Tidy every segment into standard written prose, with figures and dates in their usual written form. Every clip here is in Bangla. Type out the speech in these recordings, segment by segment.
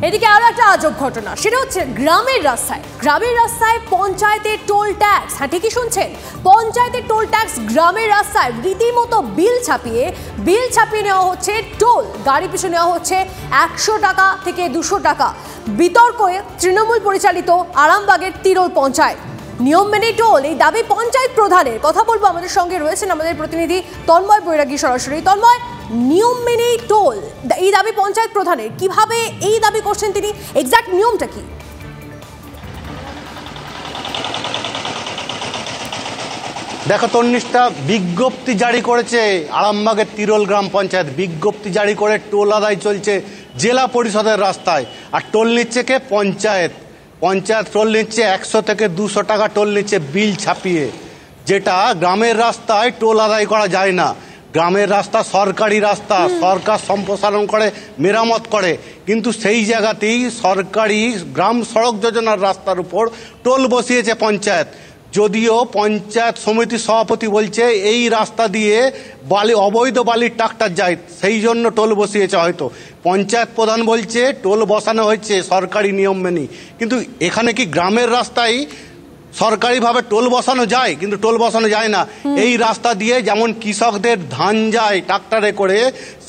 এদিকে আরো একটা আজব ঘটনা, সেটা হচ্ছে গ্রামের রাস্তায় পঞ্চায়েতের টোল ট্যাক্স। হ্যাঁ, ঠিকই শুনছেন, পঞ্চায়েতের টোল ট্যাক্স গ্রামের রাস্তায় রীতিমতো বিল ছাপিয়ে নেওয়া হচ্ছে। টোল গাড়ি পিছু নেওয়া হচ্ছে 100 টাকা থেকে 200 টাকা। বিতর্কে তৃণমূল পরিচালিত আরামবাগের তিরোল পঞ্চায়েত। নিয়ম মেনে টোল, এই দাবি পঞ্চায়েত প্রধানের। কথা বলবো, আমাদের সঙ্গে রয়েছেন আমাদের প্রতিনিধি তন্ময় বৈরাগী সরাসরি। তন্ময়, নিয়ম মেনেই টোল, এই দাবি পঞ্চায়েত প্রধানের, কিভাবে এই দাবি করছেন তিনি, এক্সাক্ট নিয়মটা কি? দেখো তন্নিষ্ঠা, বিজ্ঞপ্তি জারি করেছে আরামবাগের তিরোল গ্রাম পঞ্চায়েত। বিজ্ঞপ্তি জারি করে টোল আদায় চলছে জেলা পরিষদের রাস্তায়। আর টোল নিচ্ছে কে? পঞ্চায়েত টোল নিচ্ছে 100 থেকে 200 টাকা টোল নিচ্ছে বিল ছাপিয়ে। যেটা গ্রামের রাস্তায় টোল আদায় করা যায় না। গ্রামের রাস্তা সরকারি রাস্তা, সরকার সম্প্রসারণ করে, মেরামত করে, কিন্তু সেই জায়গাতেই সরকারি গ্রাম সড়ক যোজনার রাস্তার উপর টোল বসিয়েছে পঞ্চায়েত। যদিও পঞ্চায়েত সমিতির সভাপতি বলছে এই রাস্তা দিয়ে অবৈধ বালির ট্রাক্টর যায়, সেই জন্য টোল বসিয়েছে। হয়তো পঞ্চায়েত প্রধান বলছে টোল বসানো হয়েছে সরকারি নিয়ম মেনে, কিন্তু এখানে কি গ্রামের রাস্তায় সরকারিভাবে টোল বসানো যায়? কিন্তু টোল বসানো যায় না। এই রাস্তা দিয়ে যেমন কৃষকদের ধান যায় ট্রাক্টরে করে,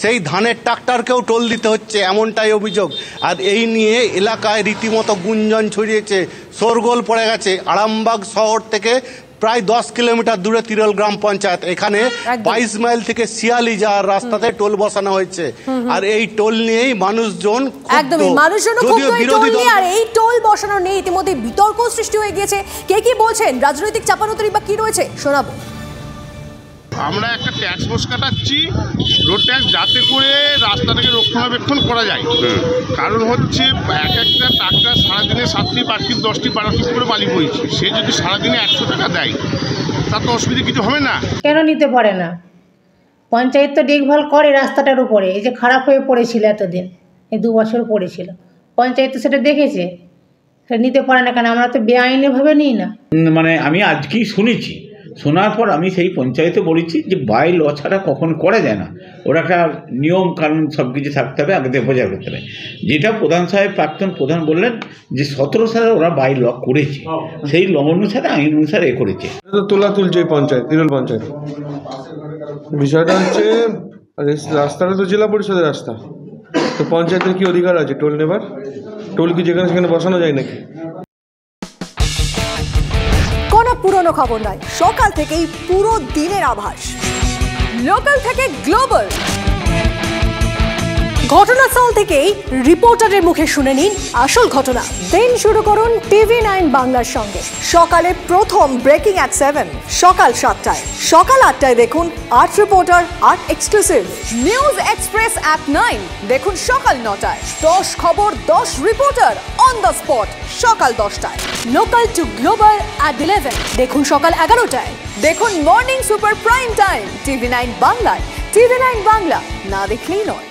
সেই ধানের ট্রাক্টরকেও টোল দিতে হচ্ছে, এমনটাই অভিযোগ। আর এই নিয়ে এলাকায় রীতিমতো গুঞ্জন ছড়িয়েছে, শোরগোল পড়ে গেছে। আরামবাগ শহর থেকে প্রায় 10 কিলোমিটার দূরে তিরোল গ্রাম পঞ্চায়েত। এখানে 22 মাইল থেকে শিয়ালি যাওয়ার রাস্তাতে টোল বসানো হয়েছে। আর এই টোল নিয়েই মানুষজন আর এই টোল বসানো নিয়ে ইতিমধ্যে বিতর্ক সৃষ্টি হয়ে গিয়েছে। কে কি বলছেন, রাজনৈতিক চাপানোতরি বা কি রয়েছে, শোনাবো। আমরা একটা ট্যাক্স বস কাটাচ্ছি, রোড ট্যাক্স, যাতে করে রাস্তাটাকে রক্ষণাবেক্ষণ করা যায়। কারণ হচ্ছে এক একটা ট্রাক্টর সারাদিনে 7টি 8টি 10টি 12টি করে বালি বইছে, সে যদি সারাদিনে 100 টাকা দেয় তা তো অসুবিধা কিছু হবে না। কেন নিতে পারে না? পঞ্চায়েত তো দেখভাল করে রাস্তাটার উপরে। এই যে খারাপ হয়ে পড়েছিল এতদিন, এই 2 বছর পড়েছিল, পঞ্চায়েত তো সেটা দেখেছে, সেটা নিতে পারে না কেন? আমরা তো বেআইনিভাবে নিই না। মানে আমি আজকেই শুনেছি, শোনার পর আমি সেই পঞ্চায়েতে বলেছি যে বাই ল ছাড়া কখন করা যায় না, ওরা একটা নিয়ম কানুন সব কিছু থাকতে হবে, আগে থেকে বোঝা করতে হবে। যেটা প্রধান সাহেব, প্রাক্তন প্রধান বললেন যে 17 সালে ওরা বাই ল করেছে, সেই ল অনুসারে আইন অনুসারে করেছে। তোলা তুলছে পঞ্চায়েত, তিরোল পঞ্চায়েত। বিষয়টা হচ্ছে রাস্তাটা তো জেলা পরিষদের রাস্তা, তো পঞ্চায়েতের কি অধিকার আছে টোল নেবার? টোল কি যেখানে সেখানে বসানো যায় নাকি? কোনো পুরনো খবর নয়, সকাল থেকেই পুরো দিনের আভাস, লোকাল থেকে গ্লোবাল। ঘটনাস্থল থেকেই রিপোর্টারের মুখে শুনে নিন আসল ঘটনা। দিন শুরু করুন TV9 বাংলার সঙ্গে। সকালে প্রথম ব্রেকিং অ্যাট 7, সকাল 7টায়, সকাল 8টায় দেখুন art reporter, art exclusive. News express at 9 দেখুন সকাল 9টায়। 10 খবর 10 রিপোর্টার অন দ্য স্পট সকাল 10টায়। লোকাল টু গ্লোবাল অ্যাট 11 দেখুন সকাল 11টায়। দেখুন morning super prime time TV9 বাংলায়। TV9 বাংলা, না দেখলেই নয়।